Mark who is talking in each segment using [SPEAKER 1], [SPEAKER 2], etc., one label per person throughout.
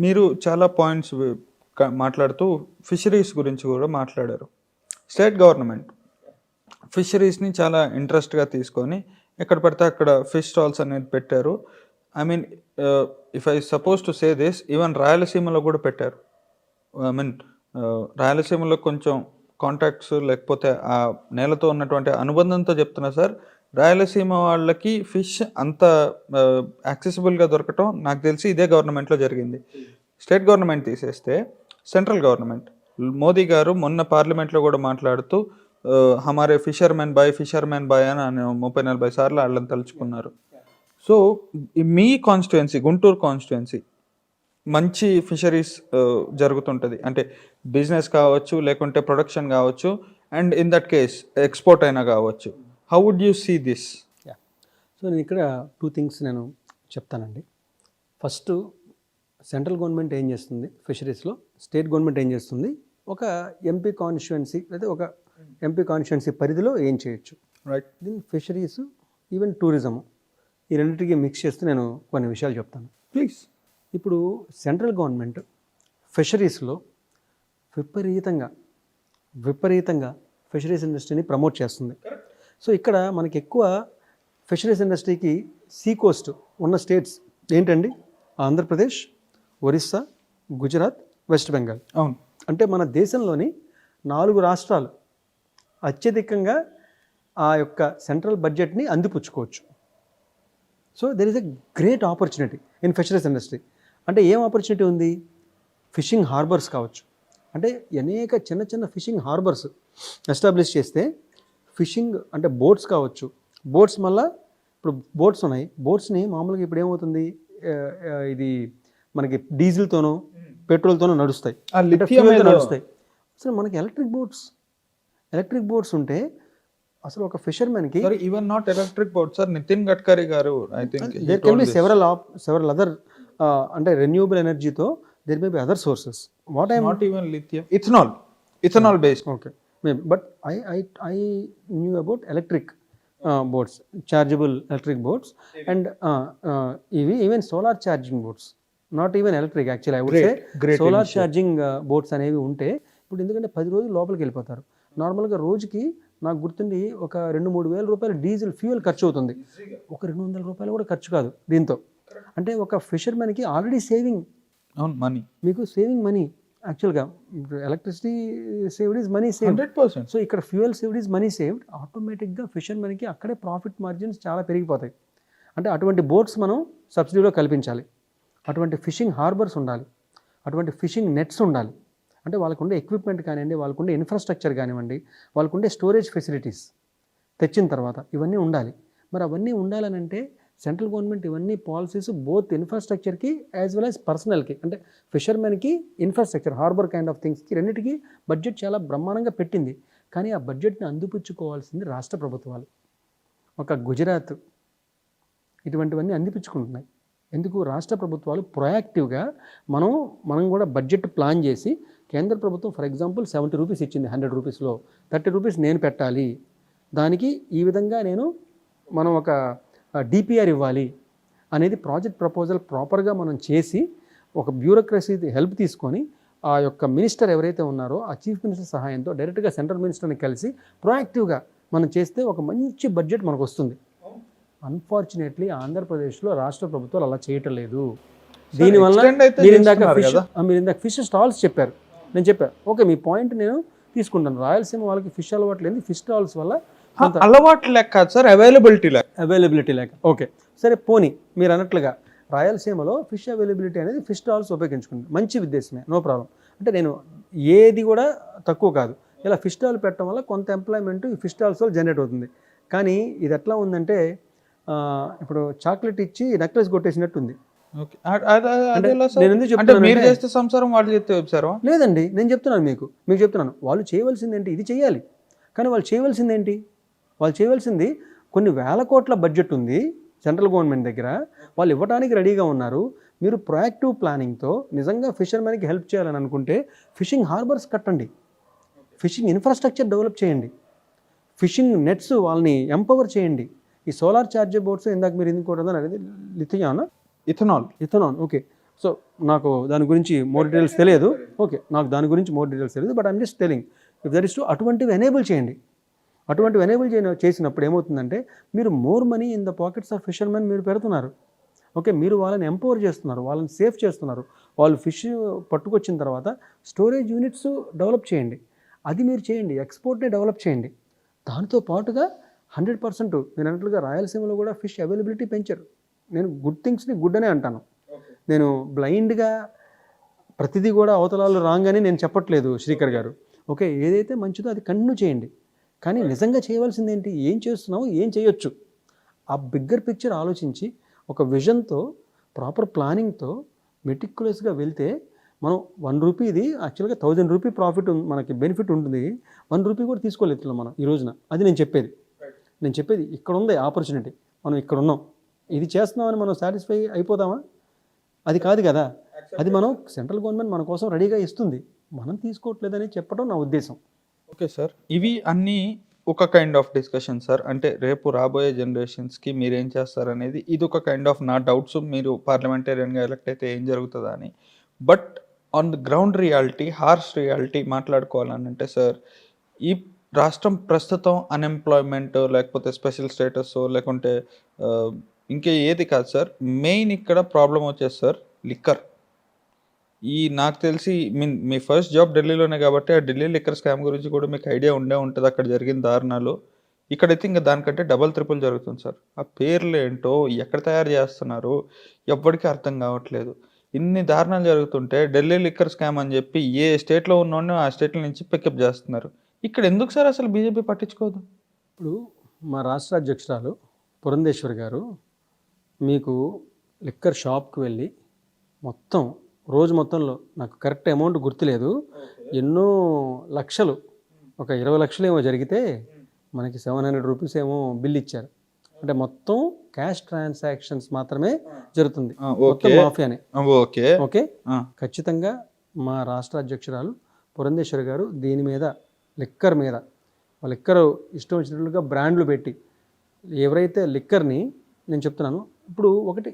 [SPEAKER 1] మీరు చాలా పాయింట్స్ మాట్లాడుతూ ఫిషరీస్ గురించి కూడా మాట్లాడారు. స్టేట్ గవర్నమెంట్ ఫిషరీస్‌ని చాలా ఇంట్రెస్ట్‌గా తీసుకొని ఎక్కడ పడితే అక్కడ ఫిష్ స్టాల్స్ అనేది పెట్టారు. I mean if I suppose to say this even రాయలసీమలో కూడా పెట్టారు. ఐ మీన్ రాయలసీమలో కొంచెం కాంటాక్ట్స్ లేకపోతే ఆ నేలతో ఉన్నటువంటి అనుబంధంతో చెప్తున్నా సార్. రాయలసీమ వాళ్ళకి ఫిష్ అంత యాక్సెసిబుల్‌గా దొరకటం నాకు తెలిసి ఇదే గవర్నమెంట్‌లో జరిగింది. స్టేట్ గవర్నమెంట్ తీసేస్తే సెంట్రల్ గవర్నమెంట్ మోదీ గారు మొన్న పార్లమెంట్‌లో కూడా మాట్లాడుతూ హమారే ఫిషర్‌మెన్ బాయ్ అని 30-40 సార్లు వాళ్ళని తలుచుకున్నారు. సో, మీ కాన్స్టిట్యుయెన్సీ గుంటూరు కాన్స్టిట్యుయెన్సీ మంచి ఫిషరీస్ జరుగుతుంటది. అంటే బిజినెస్ కావచ్చు, లేకుంటే ప్రొడక్షన్ కావచ్చు and in that case export అయినా కావచ్చు. How would you see this?
[SPEAKER 2] Yeah! So, నేను ఇక్కడ 2 థింగ్స్ నేను చెప్తానండి. ఫస్ట్ సెంట్రల్ గవర్నమెంట్ ఏం చేస్తుంది ఫిషరీస్‌లో, స్టేట్ గవర్నమెంట్ ఏం చేస్తుంది, ఒక ఎంపీ కాన్స్టిట్యుయెన్సీ లేదా ఒక ఎంపీ కాన్స్టిట్యుయెన్సీ పరిధిలో ఏం చేయొచ్చు.
[SPEAKER 1] రైట్.
[SPEAKER 2] దీని ఫిషరీస్, ఈవెన్ టూరిజము, ఈ రెండింటికి మిక్స్ చేస్తూ నేను కొన్ని విషయాలు చెప్తాను.
[SPEAKER 1] ప్లీజ్.
[SPEAKER 2] ఇప్పుడు సెంట్రల్ గవర్నమెంట్ ఫిషరీస్లో విపరీతంగా ఫిషరీస్ ఇండస్ట్రీని ప్రమోట్ చేస్తుంది. సో ఇక్కడ మనకి ఎక్కువ ఫిషరీస్ ఇండస్ట్రీకి సీ కోస్ట్ ఉన్న స్టేట్స్ ఏంటండి? ఆంధ్రప్రదేశ్, ఒరిస్సా, గుజరాత్, వెస్ట్ బెంగాల్.
[SPEAKER 1] అవును.
[SPEAKER 2] అంటే మన దేశంలోని 4 రాష్ట్రాలు అత్యధికంగా ఆ యొక్క సెంట్రల్ బడ్జెట్ని అందిపుచ్చుకోవచ్చు. So there is a great opportunity in fisheries industry. అంటే ఏం ఆపర్చునిటీ ఉంది? ఫిషింగ్ హార్బర్స్ కావచ్చు. అంటే అనేక చిన్న చిన్న ఫిషింగ్ హార్బర్స్ ఎస్టాబ్లిష్ చేస్తే ఫిషింగ్ అంటే బోట్స్ కావచ్చు. బోట్స్ మళ్ళా ఇప్పుడు బోట్స్ ఉన్నాయి. బోట్స్ని మామూలుగా ఇప్పుడు ఏమవుతుంది, ఇది మనకి డీజిల్తోనో పెట్రోల్తోనో నడుస్తాయి, నడుస్తాయి. అసలు మనకి ఎలక్ట్రిక్ బోట్స్ ఉంటే అసలు ఒక ఫిషర్మెన్కి
[SPEAKER 1] even not electric boat sir, Nitin Gadkari garu I think
[SPEAKER 2] there can be several other అంటే రెన్యూబుల్ ఎనర్జీతో there may be other sources. What I
[SPEAKER 1] not even lithium, ethanol based.
[SPEAKER 2] Okay, but I knew about electric boats, chargeable electric boats and ఇవి even solar charging boats, not even electric. Actually I would say solar charging boats అనేవి ఉంటే ఇప్పుడు ఎందుకంటే 10 రోజులు లోపలికి వెళ్ళిపోతారు. నార్మల్గా రోజుకి నాకు గుర్తుండి ఒక 2-3 వేల రూపాయలు డీజిల్ ఫ్యూయల్ ఖర్చు అవుతుంది. ఒక 200 రూపాయలు కూడా ఖర్చు కాదు దీంతో. అంటే ఒక ఫిషర్మెన్కి ఆల్రెడీ సేవింగ్
[SPEAKER 1] మనీ,
[SPEAKER 2] మీకు సేవింగ్ మనీ. యాక్చువల్గా electricity saved is money saved.
[SPEAKER 1] 100%.
[SPEAKER 2] So ఇక్కడ fuel saved is money saved. ఆటోమేటిక్గా ఫిషర్మెన్కి అక్కడే ప్రాఫిట్ మార్జిన్స్ చాలా పెరిగిపోతాయి. అంటే అటువంటి బోట్స్ మనం సబ్సిడీలో కల్పించాలి, అటువంటి ఫిషింగ్ హార్బర్స్ ఉండాలి, అటువంటి ఫిషింగ్ నెట్స్ ఉండాలి. అంటే వాళ్ళకుండే ఎక్విప్మెంట్ కానివ్వండి, వాళ్ళకుండే ఇన్ఫ్రాస్ట్రక్చర్ కానివ్వండి, వాళ్ళకుండే స్టోరేజ్ ఫెసిలిటీస్ తెచ్చిన తర్వాత ఇవన్నీ ఉండాలి. మరి అవన్నీ ఉండాలనంటే సెంట్రల్ గవర్నమెంట్ ఇవన్నీ పాలసీస్ బోత్ ఇన్ఫ్రాస్ట్రక్చర్కి యాజ్ వెల్ యాజ్ పర్సనల్కి, అంటే ఫిషర్మెన్కి ఇన్ఫ్రాస్ట్రక్చర్, హార్బర్ కైండ్ ఆఫ్ థింగ్స్కి రెండింటికి బడ్జెట్ చాలా బ్రహ్మాండంగా పెట్టింది. కానీ ఆ బడ్జెట్ని అందిపుచ్చుకోవాల్సింది రాష్ట్ర ప్రభుత్వాలు. ఒక గుజరాత్ ఇటువంటివన్నీ అందిపుచ్చుకుంటున్నాయి. ఎందుకు? రాష్ట్ర ప్రభుత్వాలు ప్రొయాక్టివ్గా మనం కూడా బడ్జెట్ ప్లాన్ చేసి, కేంద్ర ప్రభుత్వం ఫర్ ఎగ్జాంపుల్ 70 రూపీస్ ఇచ్చింది, 100 రూపీస్లో 30 రూపీస్ నేను పెట్టాలి, దానికి ఈ విధంగా మనం ఒక డిపిఆర్ ఇవ్వాలి అనేది ప్రాజెక్ట్ ప్రపోజల్ ప్రాపర్గా మనం చేసి, ఒక బ్యూరోక్రసీ హెల్ప్ తీసుకొని ఆ యొక్క మినిస్టర్ ఎవరైతే ఉన్నారో ఆ చీఫ్ మినిస్టర్ సహాయంతో డైరెక్ట్గా సెంట్రల్ మినిస్టర్ని కలిసి ప్రొయాక్టివ్గా మనం చేస్తే ఒక మంచి బడ్జెట్ మనకు వస్తుంది. అన్ఫార్చునేట్లీ ఆంధ్రప్రదేశ్లో రాష్ట్ర ప్రభుత్వాలు అలా చేయటం లేదు. దీనివల్ల మీరు ఇందాక ఫిష్ స్టాల్స్ చెప్పారు, నేను చెప్పాను ఓకే, మీ పాయింట్ నేను తీసుకుంటాను. రాయలసీమ వాళ్ళకి ఫిష్ అలవాటు లేదు, ఫిష్ స్టాల్స్ వల్ల
[SPEAKER 1] అలవాటు లేక సార్, అవైలబిలిటీ లేక.
[SPEAKER 2] ఓకే సరే, పోనీ మీరు అన్నట్లుగా రాయలసీమలో ఫిష్ అవైలబిలిటీ అనేది ఫిష్ స్టాల్స్ ఉపయోగించుకుంటుంది, మంచి ఉద్దేశమే, నో ప్రాబ్లం. అంటే నేను ఏది కూడా తక్కువ కాదు. ఇలా ఫిష్ స్టాల్ పెట్టడం వల్ల కొంత ఎంప్లాయ్మెంట్ ఈ ఫిష్ స్టాల్స్ వల్ల జనరేట్ అవుతుంది. కానీ ఇది ఎట్లా ఉందంటే ఇప్పుడు చాక్లెట్ ఇచ్చి నెక్లెస్ కొట్టేసినట్టుంది. లేదండి, నేను చెప్తున్నాను మీకు చెప్తున్నాను, వాళ్ళు చేయవలసింది ఏంటి? ఇది చేయాలి. కానీ వాళ్ళు చేయవలసింది ఏంటి? వాళ్ళు చేయవలసింది కొన్ని వేల కోట్ల బడ్జెట్ ఉంది సెంట్రల్ గవర్నమెంట్ దగ్గర, వాళ్ళు ఇవ్వడానికి రెడీగా ఉన్నారు. మీరు ప్రొయాక్టివ్ ప్లానింగ్తో నిజంగా ఫిషర్మెన్కి హెల్ప్ చేయాలని అనుకుంటే ఫిషింగ్ హార్బర్స్ కట్టండి, ఫిషింగ్ ఇన్ఫ్రాస్ట్రక్చర్ డెవలప్ చేయండి, ఫిషింగ్ నెట్స్ వాళ్ళని ఎంపవర్ చేయండి. ఈ సోలార్ ఛార్జ్ బోట్స్ ఇందాక మీరు ఎందుకు అనేది లిథియానా,
[SPEAKER 1] ఇథనాల్.
[SPEAKER 2] ఓకే, సో నాకు దాని గురించి మోర్ డీటెయిల్స్ తెలియదు. ఓకే, నాకు దాని గురించి మోర్ డీటెయిల్స్ తెలియదు. But I'm just telling if that is to అటువంటివి ఎనేబుల్ చేయండి. అటువంటివి ఎనేబుల్ చేసినప్పుడు ఏమవుతుందంటే మీరు more money in the pockets of fishermen మీరు పెడుతున్నారు. ఓకే, మీరు వాళ్ళని ఎంపవర్ చేస్తున్నారు, వాళ్ళని సేఫ్ చేస్తున్నారు. వాళ్ళు ఫిష్ పట్టుకొచ్చిన తర్వాత స్టోరేజ్ యూనిట్స్ డెవలప్ చేయండి, అది మీరు చేయండి. ఎక్స్పోర్ట్ని డెవలప్ చేయండి. దాంతో పాటుగా 100% నేను అన్నట్లుగా రాయలసీమలో కూడా ఫిష్ అవైలబిలిటీ పెంచారు. నేను గుడ్ థింగ్స్ని గుడ్ అనే అంటాను. నేను బ్లైండ్గా ప్రతిదీ కూడా అవతలాలు రాంగ్ అని నేను చెప్పట్లేదు శ్రీకర్ గారు. ఓకే, ఏదైతే మంచిదో అది కంటిన్యూ చేయండి. కానీ నిజంగా చేయవలసింది ఏంటి, ఏం చేస్తున్నావు, ఏం చేయొచ్చు, ఆ బిగ్గర్ పిక్చర్ ఆలోచించి ఒక విజన్తో ప్రాపర్ ప్లానింగ్తో మెటిక్యులస్గా వెళ్తే మనం 1 రూపీది యాక్చువల్గా 1000 రూపీ ప్రాఫిట్ మనకి బెనిఫిట్ ఉంటుంది. 1 రూపీ కూడా తీసుకోలేదు మనం ఈ రోజున. అది నేను చెప్పేది ఇక్కడ ఉంది ఆపర్చునిటీ, మనం ఇక్కడ ఉన్నాం, ఇది చేస్తున్నామని మనం సాటిస్ఫై అయిపోదామా? అది కాదు కదా. అది మనం సెంట్రల్ గవర్నమెంట్ మన కోసం రెడీగా ఇస్తుంది, మనం తీసుకోవట్లేదని చెప్పడం నా ఉద్దేశం.
[SPEAKER 1] ఓకే సార్, ఇవి అన్నీ ఒక కైండ్ ఆఫ్ డిస్కషన్ సార్. అంటే రేపు రాబోయే జనరేషన్స్కి మీరు ఏం చేస్తారనేది ఇది ఒక కైండ్ ఆఫ్ నా డౌట్స్. మీరు పార్లమెంటేరియన్గా ఎలక్ట్ అయితే ఏం జరుగుతుందా అని. But on the ground reality, harsh reality మాట్లాడుకోవాలని అంటే సార్, ఈ రాష్ట్రం ప్రస్తుతం అన్ఎంప్లాయ్మెంట్ లేకపోతే స్పెషల్ స్టేటస్ లేకుంటే ఇంకే ఏది కాదు సార్, మెయిన్ ఇక్కడ ప్రాబ్లం వచ్చేసి సార్ లిక్కర్. నాకు తెలిసి మీ ఫస్ట్ జాబ్ ఢిల్లీలోనే కాబట్టి ఆ ఢిల్లీ లిక్కర్ స్కామ్ గురించి కూడా మీకు ఐడియా ఉంటుంది. అక్కడ జరిగిన దారుణాలు ఇక్కడైతే ఇంకా దానికంటే డబల్ ట్రిపుల్ జరుగుతుంది సార్. ఆ పేర్లు ఏంటో, ఎక్కడ తయారు చేస్తున్నారు, ఎవ్వడికి అర్థం కావట్లేదు. ఇన్ని దారుణాలు జరుగుతుంటే ఢిల్లీ లిక్కర్ స్కామ్ అని చెప్పి ఏ స్టేట్లో ఉన్నోడిని ఆ స్టేట్ల నుంచి పికప్ చేస్తున్నారు. ఇక్కడ ఎందుకు సార్ అసలు బీజేపీ పట్టించుకోదు?
[SPEAKER 2] ఇప్పుడు మా రాష్ట్ర అధ్యక్షురాలు పురంధేశ్వరి గారు మీకు లిక్కర్ షాప్కి వెళ్ళి మొత్తం రోజు మొత్తంలో నాకు కరెక్ట్ అమౌంట్ గుర్తులేదు, ఎన్నో లక్షలు, ఒక 20 లక్షలు ఏమో జరిగితే మనకి 700 రూపీస్ ఏమో బిల్ ఇచ్చారు. అంటే మొత్తం క్యాష్ ట్రాన్సాక్షన్స్ మాత్రమే జరుగుతుంది, మొత్తం మాఫియానే. ఓకే, ఖచ్చితంగా మా రాష్ట్ర అధ్యక్షురాలు పురంధేశ్వరి గారు దీని మీద లిక్కర్ ఇష్టం వచ్చినట్లుగా బ్రాండ్లు పెట్టి ఎవరైతే లిక్కర్ని, నేను చెప్తున్నాను ఇప్పుడు ఒకటి,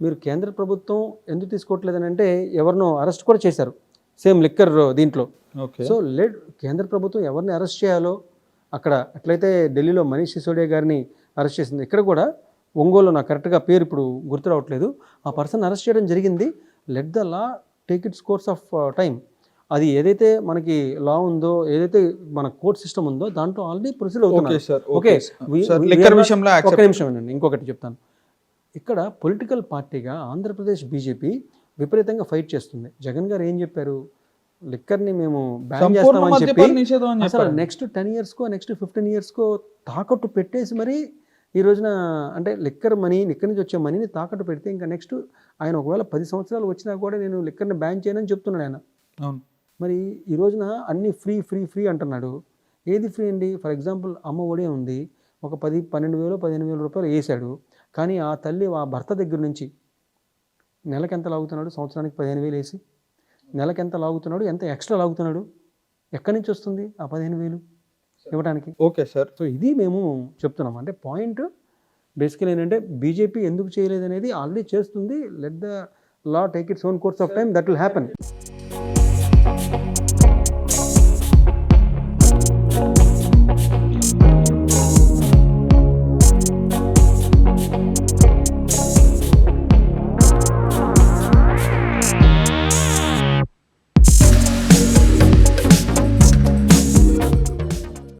[SPEAKER 2] మీరు కేంద్ర ప్రభుత్వం ఎందుకు తీసుకోవట్లేదని అంటే ఎవరినో అరెస్ట్ కూడా చేశారు సేమ్ లిక్కర్ దీంట్లో. సో కేంద్ర ప్రభుత్వం ఎవరిని అరెస్ట్ చేయాలో అక్కడ ఎట్లయితే ఢిల్లీలో మనీష్ సిసోడియా గారిని అరెస్ట్ చేసింది, ఇక్కడ కూడా ఒంగోలు, నాకు కరెక్ట్గా పేరు ఇప్పుడు గుర్తు రావట్లేదు, ఆ పర్సన్ అరెస్ట్ చేయడం జరిగింది. Let the law take its course of time. అది ఏదైతే మనకి లా ఉందో, ఏదైతే మన కోర్ట్ సిస్టమ్ ఉందో దాంట్లో ఆల్రెడీ ప్రొసీడ్ అవుతుంది. ఓకే, ఒక్క నిమిషం అండి, ఇంకొకటి చెప్తాను. ఇక్కడ పొలిటికల్ పార్టీగా ఆంధ్రప్రదేశ్ బీజేపీ విపరీతంగా ఫైట్ చేస్తుంది. జగన్ గారు ఏం చెప్పారు, లిక్కర్ని మేము బ్యాన్ చేస్తామని చెప్పి అసలు నెక్స్ట్ 10 ఇయర్స్కో నెక్స్ట్ 15 ఇయర్స్కో తాకట్టు పెట్టేసి మరి ఈ రోజున, అంటే లిక్కర్ నుంచి వచ్చే మనీని తాకట్టు పెడితే ఇంకా నెక్స్ట్ ఆయన ఒకవేళ 10 సంవత్సరాలు వచ్చినా కూడా నేను లిక్కర్ని బ్యాన్ చేయనని చెప్తున్నాడు ఆయన. మరి ఈ రోజున అన్ని ఫ్రీ అంటున్నాడు. ఏది ఫ్రీ అండి? ఫర్ ఎగ్జాంపుల్ అమ్మ ఒడి ఉంది, ఒక 12,000-15,000 రూపాయలు వేసాడు. కానీ ఆ తల్లి ఆ భర్త దగ్గర నుంచి నెలకి ఎంత లాగుతున్నాడు, సంవత్సరానికి 15,000 వేసి నెలకి ఎంత లాగుతున్నాడు, ఎంత ఎక్స్ట్రా లాగుతున్నాడు, ఎక్కడి నుంచి వస్తుంది ఆ 15,000 ఇవ్వడానికి?
[SPEAKER 1] ఓకే సార్,
[SPEAKER 2] సో ఇది మేము చెప్తున్నాం. అంటే పాయింట్ బేసికలీ ఏంటంటే బీజేపీ ఎందుకు చేయలేదు అనేది ఆల్రెడీ చేస్తుంది. Let the law take its own course of time, that will happen.